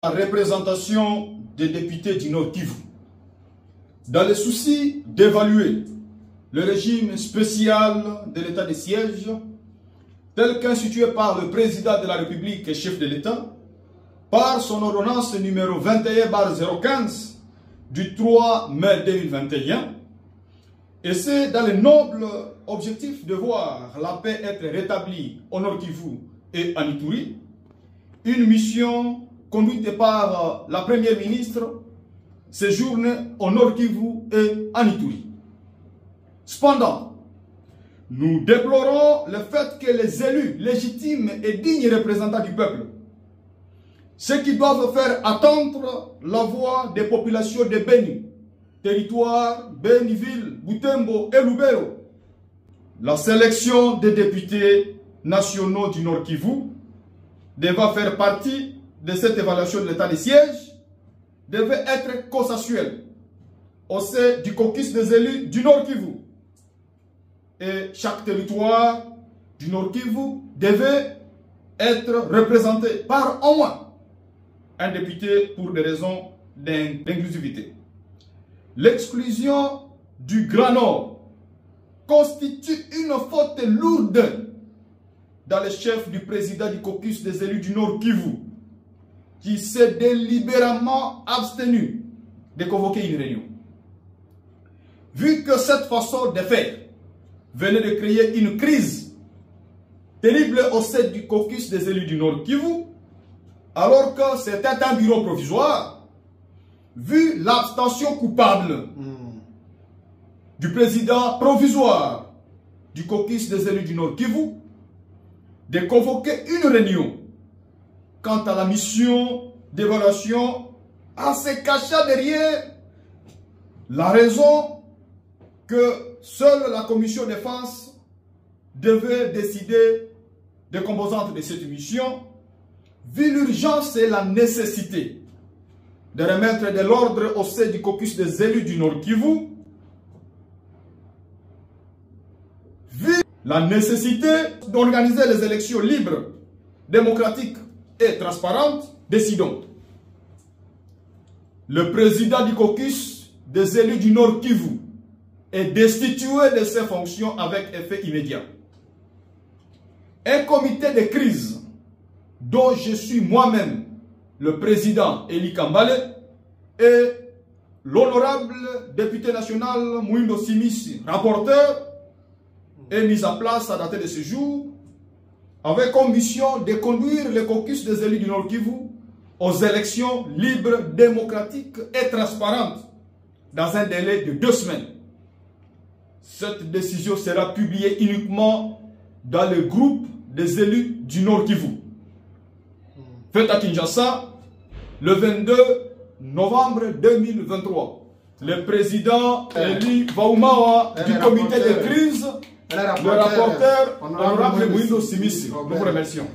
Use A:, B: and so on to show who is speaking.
A: La représentation des députés du Nord Kivu. Dans le souci d'évaluer le régime spécial de l'état de siège, tel qu'institué par le président de la République et chef de l'État, par son ordonnance numéro 21/015 du 3 mai 2021, et c'est dans le noble objectif de voir la paix être rétablie au Nord Kivu et en Ituri, une mission conduite par la Première ministre séjourne au Nord Kivu et en Ituri. Cependant, nous déplorons le fait que les élus légitimes et dignes représentants du peuple, ceux qui doivent faire attendre la voix des populations de Beni, territoire Beniville, Butembo et Lubero, la sélection des députés nationaux du Nord Kivu devant faire partie de cette évaluation de l'état de siège devait être consensuelle au sein du caucus des élus du Nord Kivu. Et chaque territoire du Nord Kivu devait être représenté par au moins un député pour des raisons d'inclusivité. L'exclusion du Grand Nord constitue une faute lourde dans le chef du président du caucus des élus du Nord Kivu, qui s'est délibérément abstenu de convoquer une réunion. Vu que cette façon de faire venait de créer une crise terrible au sein du caucus des élus du Nord Kivu, alors que c'était un bureau provisoire, vu l'abstention coupable du président provisoire du caucus des élus du Nord Kivu, de convoquer une réunion quant à la mission d'évaluation, en se cachant derrière la raison que seule la commission défense devait décider des composantes de cette mission, vu l'urgence et la nécessité de remettre de l'ordre au sein du caucus des élus du Nord Kivu, vu la nécessité d'organiser les élections libres, démocratiques et transparentes, décidons. Le président du caucus des élus du Nord Kivu est destitué de ses fonctions avec effet immédiat. Un comité de crise dont je suis moi-même le président Eli Kambale et l'honorable député national Mouindo Simissi, rapporteur, est mis en place à dater de ce jour avec comme mission de conduire le caucus des élus du Nord Kivu aux élections libres, démocratiques et transparentes dans un délai de 2 semaines. Cette décision sera publiée uniquement dans le groupe des élus du Nord Kivu. Fait à Kinshasa, le 22 novembre 2023. Le président Eli Vaumawa du comité de crise, le rapporteur honorable Mouindo Simissi. Nous vous remercions.